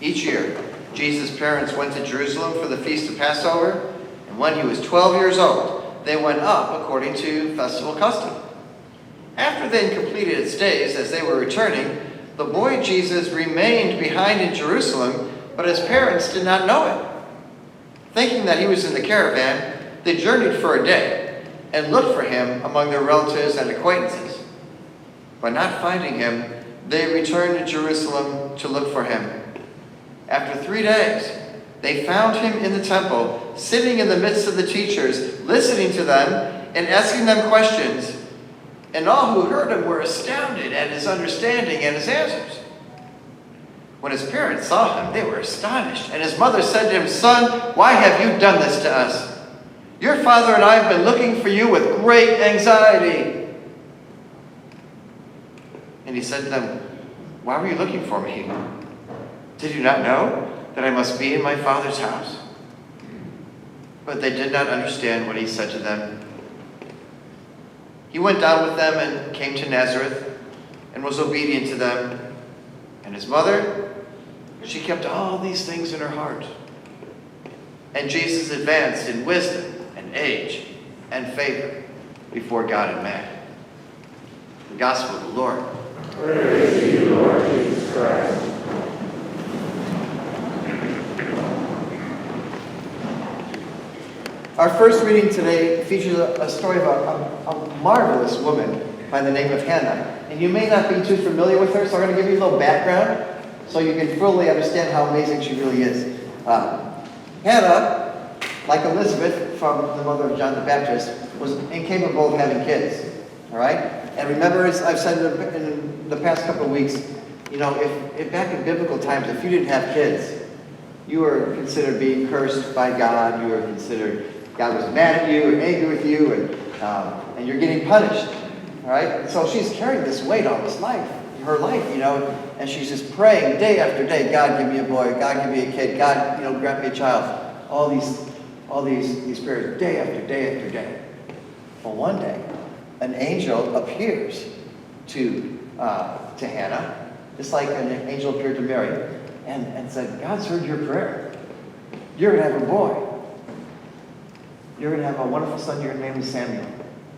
Each year, Jesus' parents went to Jerusalem for the feast of Passover, and when he was 12 years old, they went up according to festival custom. After they had completed its days, as they were returning, the boy Jesus remained behind in Jerusalem, but his parents did not know it. Thinking that he was in the caravan, they journeyed for a day and looked for him among their relatives and acquaintances. But not finding him, they returned to Jerusalem to look for him. After 3 days, they found him in the temple, sitting in the midst of the teachers, listening to them and asking them questions. And all who heard him were astounded at his understanding and his answers. When his parents saw him, they were astonished. And his mother said to him, "Son, why have you done this to us? Your father and I have been looking for you with great anxiety." And he said to them, "Why were you looking for me? Did you not know that I must be in my Father's house?" But they did not understand what he said to them. He went down with them and came to Nazareth and was obedient to them. And his mother, she kept all these things in her heart. And Jesus advanced in wisdom and age and favor before God and man. The Gospel of the Lord. Praise to you, Lord Jesus Christ. Our first reading today features a story of a marvelous woman by the name of Hannah. And you may not be too familiar with her, so I'm going to give you a little background so you can fully understand how amazing she really is. Hannah, like Elizabeth, from the mother of John the Baptist, was incapable of having kids. All right? And remember, as I've said in the past couple of weeks, you know, if back in biblical times, if you didn't have kids, you were considered being cursed by God. You were considered, God was mad at you and angry with you, and you're getting punished. All right? And so she's carrying this weight all this life, her life, you know, and she's just praying day after day, "God, give me a boy. God, give me a kid. God, you know, grant me a child." All these prayers, day after day after day. Well, one day, an angel appears to Hannah, just like an angel appeared to Mary, and said, "God's heard your prayer. You're going to have a boy. You're going to have a wonderful son. You're going to name him Samuel."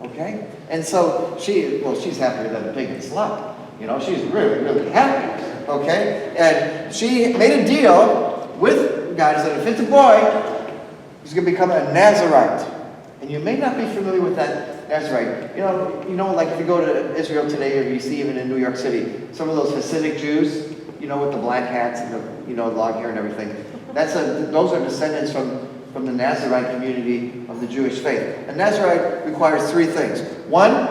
Okay? And so she's happier than a pig in slop. You know, she's really, really happy. Okay? And she made a deal with God. He said, if it's a boy, he's going to become a Nazarite. And you may not be familiar with that Nazarite. You know, like if you go to Israel today, or you see even in New York City, some of those Hasidic Jews, you know, with the black hats and the, you know, long hair and everything. Those are descendants from the Nazarite community of the Jewish faith. A Nazarite requires 3 things. 1,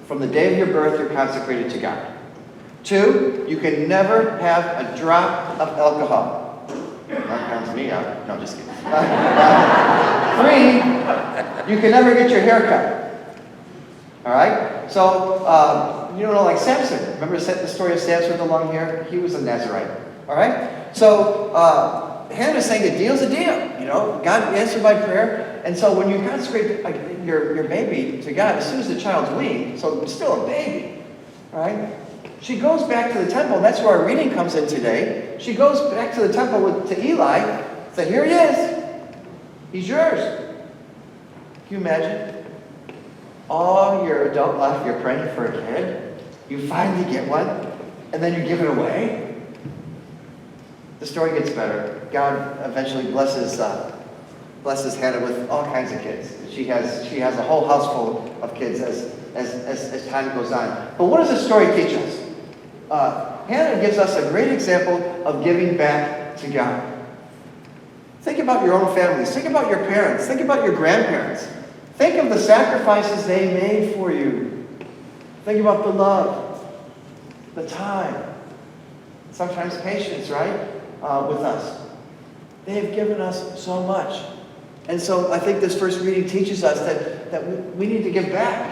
from the day of your birth, you're consecrated to God. 2, you can never have a drop of alcohol. That counts me out. No, just kidding. 3, you can never get your hair cut. All right? So, you know, like Samson. Remember the story of Samson with the long hair? He was a Nazarite. All right? So, Hannah's saying a deal's a deal. You know, God answered my prayer. And so when you consecrate your baby to God, as soon as the child's weaned, so it's still a baby, right? She goes back to the temple, and that's where our reading comes in today. She goes back to the temple to Eli, said, "Here he is. He's yours." Can you imagine? All your adult life, you're praying for a kid. You finally get one, and then you give it away. The story gets better. God eventually blesses Hannah with all kinds of kids. She has a whole house full of kids as time goes on. But what does the story teach us? Hannah gives us a great example of giving back to God. Think about your own families. Think about your parents. Think about your grandparents. Think of the sacrifices they made for you. Think about the love, the time, sometimes patience, right, with us. They have given us so much. And so I think this first reading teaches us that we need to give back.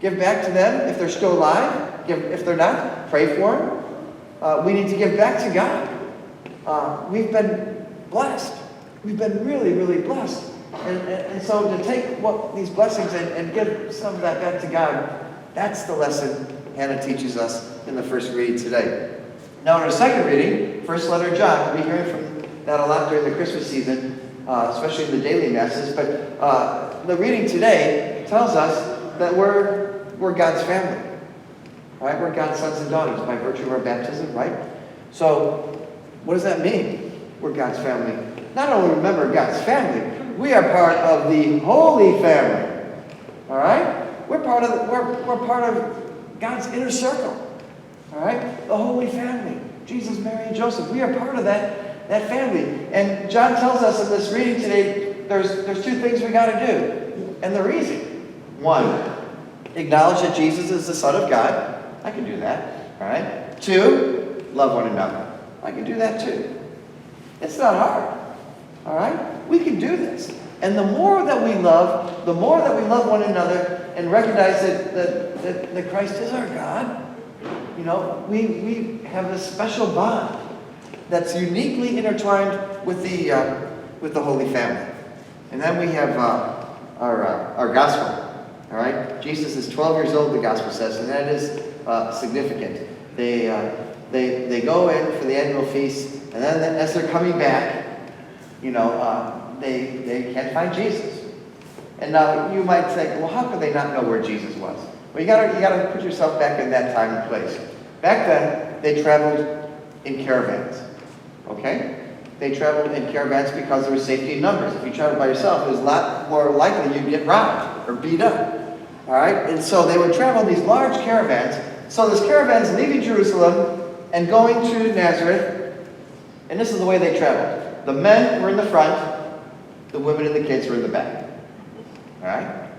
Give back to them if they're still alive. If they're not, pray for them. We need to give back to God. We've been blessed. We've been really, really blessed. And so to take these blessings and give some of that back to God, that's the lesson Hannah teaches us in the first reading today. Now in our second reading, first letter of John, we'll be hearing from that a lot during the Christmas season, especially in the daily masses. But the reading today tells us that we're God's family. Right? We're God's sons and daughters by virtue of our baptism, right? So what does that mean? We're God's family. Not only remember God's family, we are part of the Holy Family. All right? We're part of God's inner circle. All right? The Holy Family. Jesus, Mary, and Joseph. We are part of that family. And John tells us in this reading today, there's two things we got to do. And they're easy. One, acknowledge that Jesus is the Son of God. I can do that. All right? Two, love one another. I can do that too. It's not hard. All right? We can do this. And the more that we love one another and recognize that Christ is our God, you know, we have this special bond that's uniquely intertwined with the Holy Family. And then we have our gospel. All right? Jesus is 12 years old, the gospel says, and that is significant. They go in for the annual feast, and then as they're coming back, you know, they can't find Jesus. And now you might think, well, how could they not know where Jesus was? Well, you gotta put yourself back in that time and place. Back then, they traveled in caravans. Okay? They traveled in caravans because there was safety in numbers. If you traveled by yourself, it was a lot more likely you'd get robbed or beat up. All right? And so they would travel in these large caravans. So this caravan's leaving Jerusalem and going to Nazareth. And this is the way they traveled. The men were in the front. The women and the kids were in the back. All right?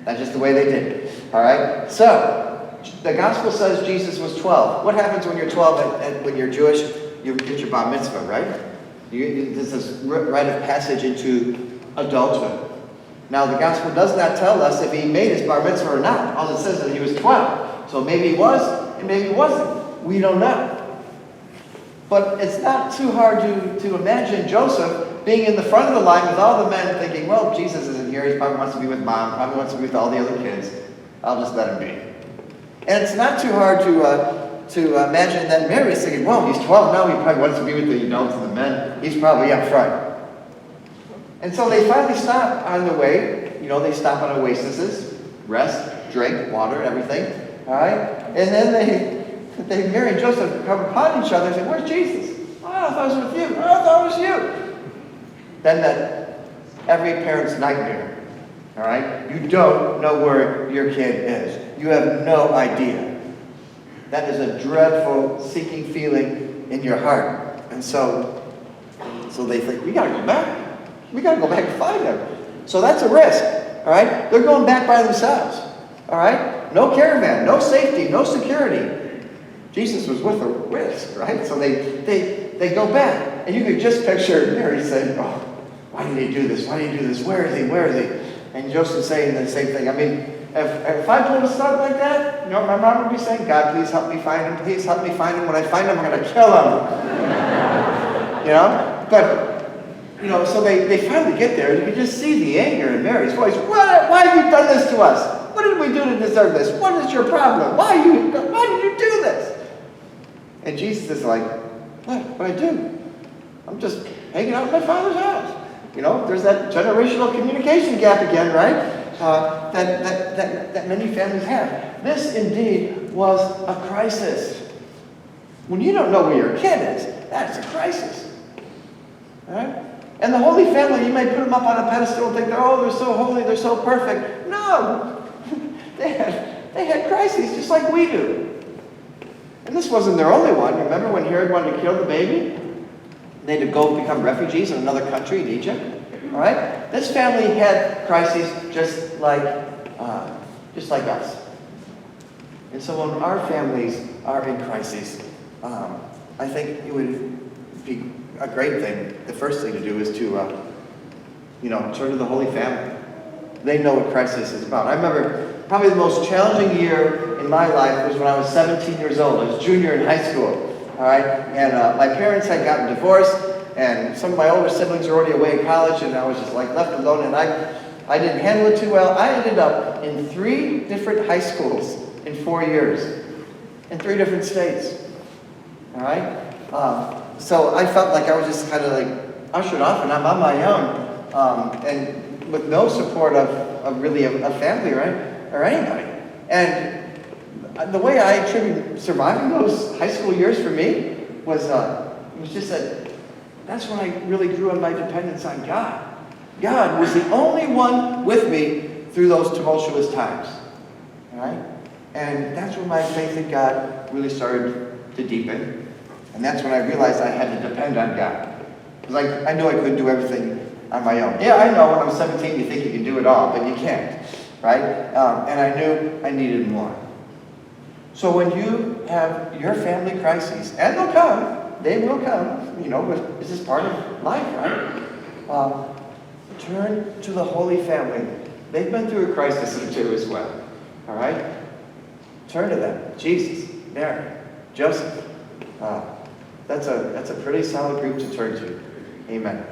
That's just the way they did it. All right? So, the gospel says Jesus was 12. What happens when you're 12 and when you're Jewish? You get your bar mitzvah, right? This is rite of passage into adulthood. Now, the gospel does not tell us if he made his bar mitzvah or not. All it says is that he was 12. So maybe he was, and maybe he wasn't. We don't know. But it's not too hard to imagine Joseph being in the front of the line with all the men thinking, well, Jesus isn't here. He probably wants to be with mom. Probably wants to be with all the other kids. I'll just let him be. And it's not too hard to imagine that Mary's thinking, well, he's 12 now. He probably wants to be with the adults and the men. He's probably up front. And so they finally stop on the way. You know, they stop on oases, rest, drink, water, everything. All right? And then Mary and Joseph come upon each other and say, where's Jesus? Oh, I thought it was with you. Oh, I thought it was you. Then that every parent's nightmare. All right? You don't know where your kid is. You have no idea. That is a dreadful, seeking feeling in your heart. And so they think, we got to go back. We got to go back and find them. So that's a risk. All right? They're going back by themselves. All right? No caravan, no safety, no security. Jesus was with a risk, right? So they go back. And you could just picture Mary saying, oh, why did he do this? Why did he do this? Where is he? Where is he? And Joseph saying the same thing. I mean, if I told a stuff like that, you know, my mom would be saying, God, please help me find him. Please help me find him. When I find him, I'm going to kill him. You know? But, you know, so they finally get there. And you can just see the anger in Mary's voice. Why have you done this to us? What did we do to deserve this? What is your problem? Why did you do this? And Jesus is like, what I do? I'm just hanging out in my Father's house. You know, there's that generational communication gap again, right? That many families have. This indeed was a crisis. When you don't know where your kid is, that's a crisis. Right? And the Holy Family, you may put them up on a pedestal and think, oh, they're so holy, they're so perfect. No! They had crises just like we do. And this wasn't their only one. Remember when Herod wanted to kill the baby? They had to go become refugees in another country, in Egypt. All right? This family had crises just like us. And so when our families are in crises, I think it would be a great thing. The first thing to do is to, turn to the Holy Family. They know what crisis is about. I remember probably the most challenging year in my life was when I was 17 years old. I was junior in high school. All right, and my parents had gotten divorced, and some of my older siblings were already away in college, and I was just like left alone, and I didn't handle it too well. I ended up in 3 different high schools in 4 years, in 3 different states. All right? So I felt like I was just kind of like ushered off and I'm on my own. And with no support of really a family, right? Or anybody. And the way I attribute surviving those high school years for me was just that that's when I really grew in my dependence on God. God was the only one with me through those tumultuous times. All right? And that's when my faith in God really started to deepen. And that's when I realized I had to depend on God. Because I knew I couldn't do everything on my own. Yeah, I know when I'm 17 you think you can do it all, but you can't. Right? And I knew I needed more. So when you have your family crises, and they'll come, they will come, this is part of life, right? Turn to the Holy Family. They've been through a crisis or two as well, all right? Turn to them. Jesus, Mary, Joseph. That's a pretty solid group to turn to. Amen.